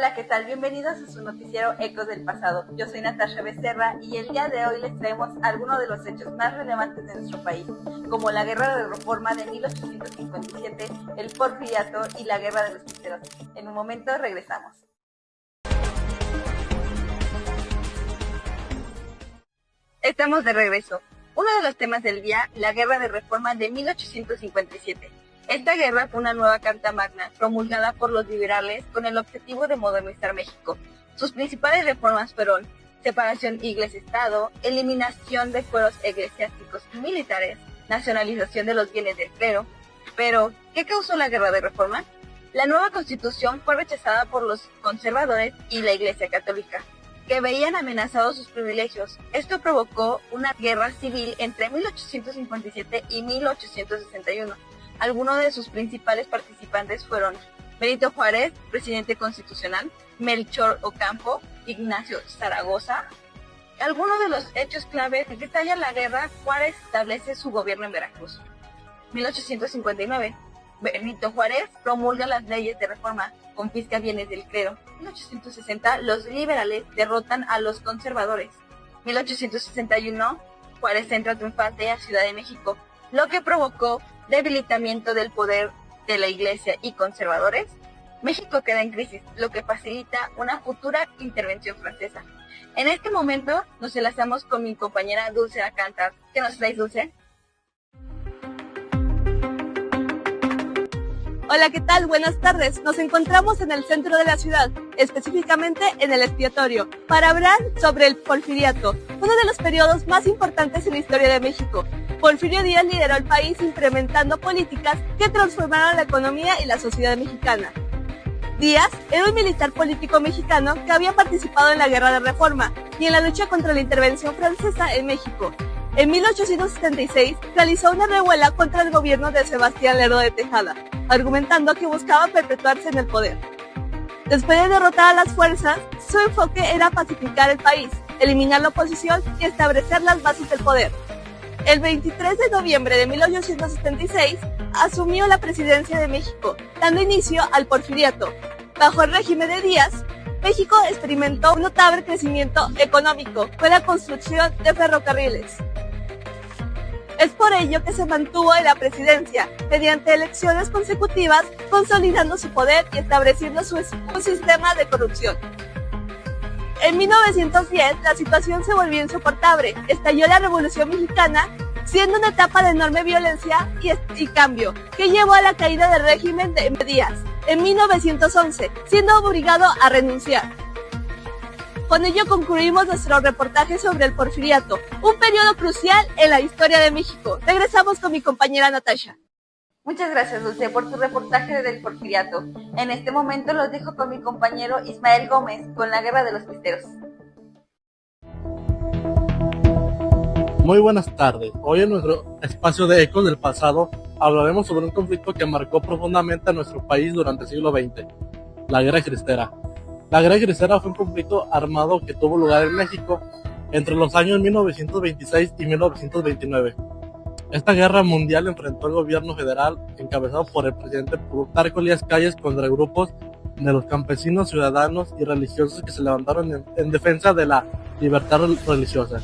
Hola, ¿qué tal? Bienvenidos a su noticiero Ecos del Pasado. Yo soy Natasha Becerra y el día de hoy les traemos algunos de los hechos más relevantes de nuestro país, como la Guerra de Reforma de 1857, el Porfiriato y la Guerra de los Cristeros. En un momento regresamos. Estamos de regreso. Uno de los temas del día, la Guerra de Reforma de 1857. Esta guerra fue una nueva Carta Magna promulgada por los liberales con el objetivo de modernizar México. Sus principales reformas fueron separación iglesia-estado, eliminación de fueros eclesiásticos y militares, nacionalización de los bienes del clero. Pero, ¿qué causó la Guerra de Reforma? La nueva Constitución fue rechazada por los conservadores y la Iglesia Católica, que veían amenazados sus privilegios. Esto provocó una guerra civil entre 1857 y 1861. Algunos de sus principales participantes fueron Benito Juárez, presidente constitucional, Melchor Ocampo, Ignacio Zaragoza. Algunos de los hechos clave que detalla la guerra, Juárez establece su gobierno en Veracruz. 1859. Benito Juárez promulga las leyes de reforma, confisca bienes del clero. 1860. Los liberales derrotan a los conservadores. 1861. Juárez entra triunfante a Ciudad de México, lo que provocó debilitamiento del poder de la Iglesia y conservadores. México queda en crisis, lo que facilita una futura intervención francesa. En este momento nos enlazamos con mi compañera Dulce Alcántar. ¿Qué nos traes, Dulce? Hola, ¿qué tal? Buenas tardes. Nos encontramos en el centro de la ciudad, específicamente en el Expiatorio, para hablar sobre el Porfiriato, uno de los periodos más importantes en la historia de México. Porfirio Díaz lideró el país implementando políticas que transformaron la economía y la sociedad mexicana. Díaz era un militar político mexicano que había participado en la Guerra de Reforma y en la lucha contra la intervención francesa en México. En 1876 realizó una revuelta contra el gobierno de Sebastián Lerdo de Tejada, argumentando que buscaba perpetuarse en el poder. Después de derrotar a las fuerzas, su enfoque era pacificar el país, eliminar la oposición y establecer las bases del poder. El 23 de noviembre de 1876 asumió la presidencia de México, dando inicio al Porfiriato. Bajo el régimen de Díaz, México experimentó un notable crecimiento económico con la construcción de ferrocarriles. Es por ello que se mantuvo en la presidencia, mediante elecciones consecutivas, consolidando su poder y estableciendo un sistema de corrupción. En 1910, la situación se volvió insoportable. Estalló la Revolución Mexicana, siendo una etapa de enorme violencia y cambio, que llevó a la caída del régimen de Díaz en 1911, siendo obligado a renunciar. Con ello concluimos nuestro reportaje sobre el Porfiriato, un periodo crucial en la historia de México. Regresamos con mi compañera Natasha. Muchas gracias, Dulce, por tu reportaje del Porfiriato. En este momento los dejo con mi compañero Ismael Gómez con la Guerra de los Cristeros. Muy buenas tardes. Hoy en nuestro espacio de Ecos del Pasado hablaremos sobre un conflicto que marcó profundamente a nuestro país durante el siglo XX, la Guerra Cristera. La Guerra Cristera fue un conflicto armado que tuvo lugar en México entre los años 1926 y 1929. Esta guerra mundial enfrentó al gobierno federal, encabezado por el presidente Plutarco Elías Calles, contra grupos de los campesinos, ciudadanos y religiosos que se levantaron en defensa de la libertad religiosa.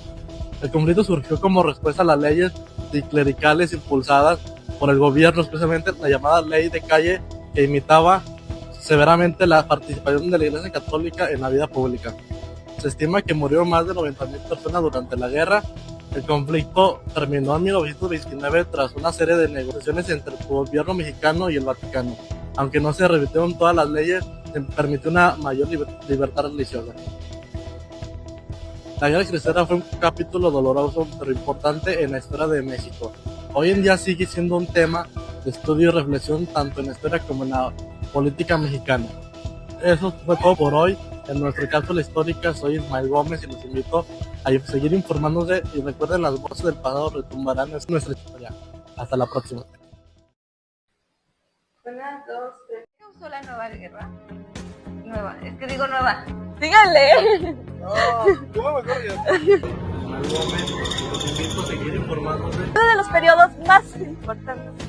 El conflicto surgió como respuesta a las leyes anticlericales impulsadas por el gobierno, especialmente la llamada Ley de Calle, que limitaba severamente la participación de la Iglesia Católica en la vida pública. Se estima que murieron más de 90,000 personas durante la guerra. El conflicto terminó en 1929 tras una serie de negociaciones entre el gobierno mexicano y el Vaticano. Aunque no se revirtieron todas las leyes, se permitió una mayor libertad religiosa. La Guerra Cristera fue un capítulo doloroso pero importante en la historia de México. Hoy en día sigue siendo un tema de estudio y reflexión tanto en la historia como en la política mexicana. Eso fue todo por hoy. En nuestra cápsula histórica soy Ismael Gómez y los invito a seguir informándose y recuerden, las voces del pasado retumbarán en nuestra historia. Hasta la próxima. Una, dos, tres. ¿Qué causó la nueva guerra? Nueva. Díganle. No, ¿cómo me corrió? Ismael Gómez y los invito a seguir informándose. Uno de los periodos más importantes